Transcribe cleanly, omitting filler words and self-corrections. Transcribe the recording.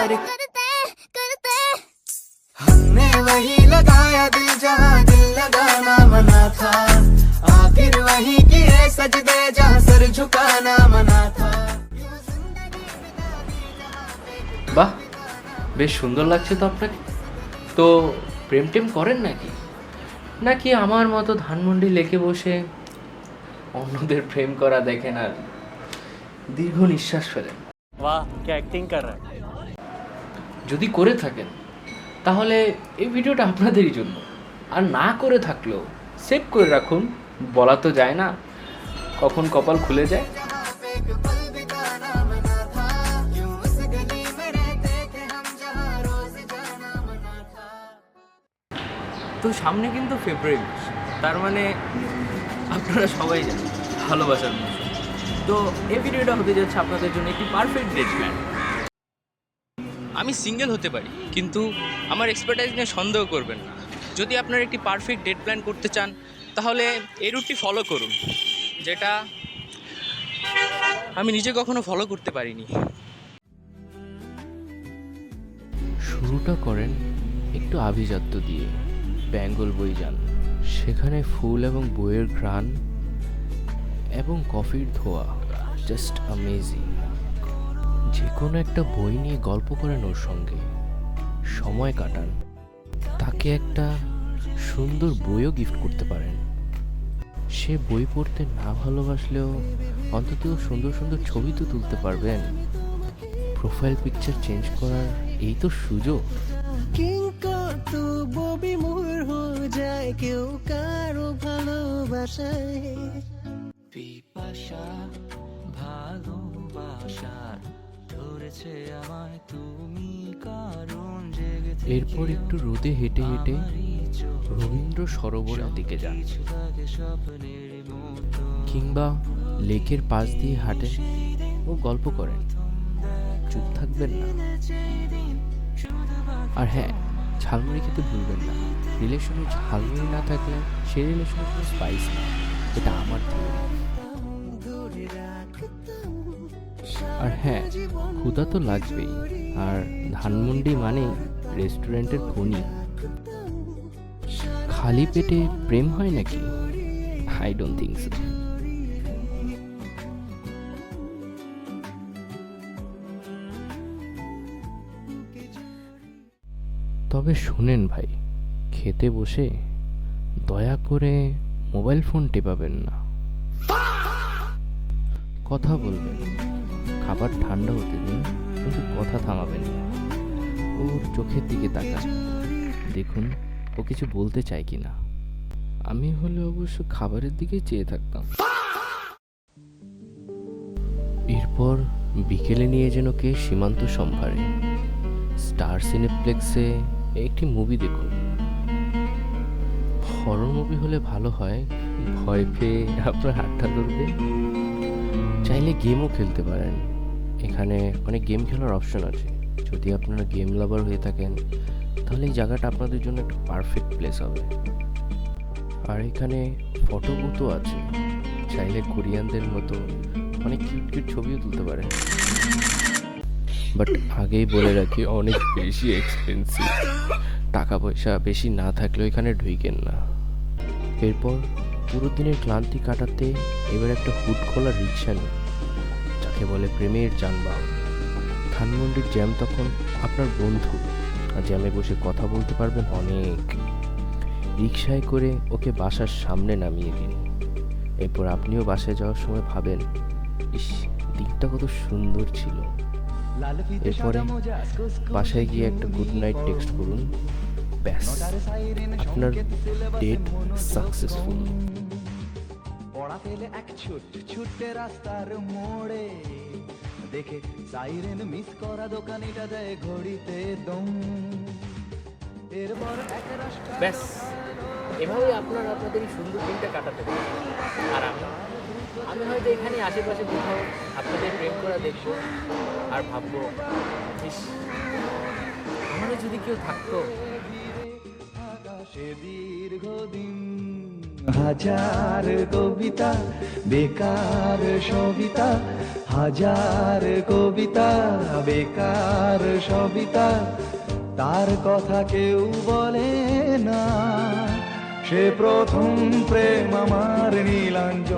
प्यार करते हमने वही लगाया दिल जहाँ दिल लगाना मना था आखिर वही किए सजदे जहाँ सर झुकाना मना था। বাহ, বেশ সুন্দর লাগছে তো আপনাকে। তো প্রেম টেম করেন নাকি, নাকি আমার মতো ধানমন্ডি লেকে বসে অন্যদের প্রেম করা দেখেন আর দীর্ঘ নিঃশ্বাস ফেলেন? वाह क्या एक्टिंग कर रहा है। যদি করে থাকেন তাহলে এই ভিডিওটা আপনাদেরই জন্য, আর না করে থাকলেও সেভ করে রাখুন। বলা তো যায় না কখন কপাল খুলে যায়। তো সামনে কিন্তু ফেব্রুয়ারি মাস, তার মানে আপনারা সবাই জানেন ভালোবাসার মাস। তো এই ভিডিওটা হতে যাচ্ছে আপনাদের জন্য একটি পারফেক্ট ডেট প্ল্যান। আমি সিঙ্গেল হতে পারি, কিন্তু আমার এক্সপার্টাইজ নিয়ে সন্দেহ করবেন না। যদি আপনারা একটি পারফেক্ট ডেট প্ল্যান করতে চান তাহলে এই রুটটি ফলো করুন, যেটা আমি নিজে কখনো ফলো করতে পারিনি। শুরুটা করেন একটু আভিজাত্য দিয়ে। বেঙ্গল বই যান, সেখানে ফুল এবং বইয়ের ঘ্রাণ এবং কফির ধোয়া জাস্ট অ্যামেজিং। যে কোনো একটা বই নিয়ে গল্প করেন ওর সঙ্গে, সময় কাটান। তাকে একটা সুন্দর বইও গিফট করতে পারেন। সে বই পড়তে না ভালোবাসলেও অন্তত সুন্দর সুন্দর ছবি তো তুলতে পারবেন। প্রোফাইল পিকচার চেঞ্জ করার এই তো সুযোগ। কিন্তু ববি মোর হয়ে যায় কেউ কারো ভালোবাসায় পিপাসা ভালোবাসার ধরেছে আমায় তুমি কারণ জেগে। এরপর একটু রোদে হেঁটে হেঁটে রবীন্দ্র সরোবরের দিকে যান, কিংবা লেকের পাশ দিয়ে হাঁটেন ও গল্প করেন। চুপ থাকবেন না। আর হ্যাঁ, ঝালমুড়ি খেতে ভুলবেন না। রিলেশনে ঝালমুড়ি না থাকলে সেই রিলেশনে কোনো স্পাইস না, এটা আমার থিওরি। আর হ্যাঁ, ক্ষুধা তো লাগবেই, আর ধানমন্ডি মানে রেস্টুরেন্টের খনি। খালি পেটে প্রেম হয় নাকি? I don't think so. তবে শুনেন ভাই, খেতে বসে দয়া করে মোবাইল ফোন টেপাবেন না। কথা বলবেন, খাবার ঠান্ডা হতে দিন, কিন্তু কথা থামাবেন না। ওর চোখের দিকে তাকান, দেখুন ও কিছু বলতে চায় কিনা। আমি হলে অবশ্য খাবারের দিকে চেয়ে থাকতাম। এরপর বিকেলে নিয়ে যেন কে সীমান্ত সম্ভারে স্টার সিনেপ্লেক্সে একটি মুভি দেখুন। হরর মুভি হলে ভালো হয়, ভয় পেয়ে আপনার হাতটা ধরবে। চাইলে গেমও খেলতে পারেন, এখানে অনেক গেম খেলার অপশন আছে। যদি আপনারা গেম লাভার হয়ে থাকেন তাহলে এই জায়গাটা আপনাদের জন্য একটা পারফেক্ট প্লেস হবে। আর এখানে ফটো বুথও আছে, চাইলে কোরিয়ানদের মতো অনেক কিউট কিউট ছবিও তুলতে পারেন। বাট আগেই বলে রাখি, অনেক বেশি এক্সপেন্সিভ। টাকা পয়সা বেশি না থাকলেও এখানে ঢুকেন না। এরপর পুরো দিনের ক্লান্তি কাটাতে এবার একটা হুড খোলা রিক্সা নিন, যাকে বলে প্রেমের যানবাহন। ধানমন্ডির জ্যাম তখন আপনার বন্ধু, আর জ্যামে বসে কথা বলতে পারবেন অনেক। রিক্সায় করে ওকে বাসার সামনে নামিয়ে দিন। এরপর আপনিও বাসায় যাওয়ার সময় ভাবেন, ইস, দিনটা কত সুন্দর ছিল। এরপরে বাসায় গিয়ে একটা গুড নাইট টেক্সট করুন, ব্যাস, আপনার ডেট সাকসেসফুল। পড়া পেলে এক ছুটে রাস্তার মোড়ে দেখে সাইরেন মিস করা দোকানিটা দেয় ঘড়িতে দম। এরপর এক রাস্তা ব্যাস, এভাবেই আপনারা আপনাদের এই সুন্দর দিনটা কাটাতে পারেন। আর আমি হয়তো এখানে আশেপাশে কোথাও আপনাদের প্রেম করা দেখবো আর ভাববো, ইস, আমারও যদি কেউ থাকতো। আকাশে দীর্ঘদিন হাজার কবিতা, বেকার সবিতা, হাজার কবিতা বেকার সবিতা, তার কথা কেউ বলে না। সে প্রথম প্রেম আমার নীলাঞ্জন।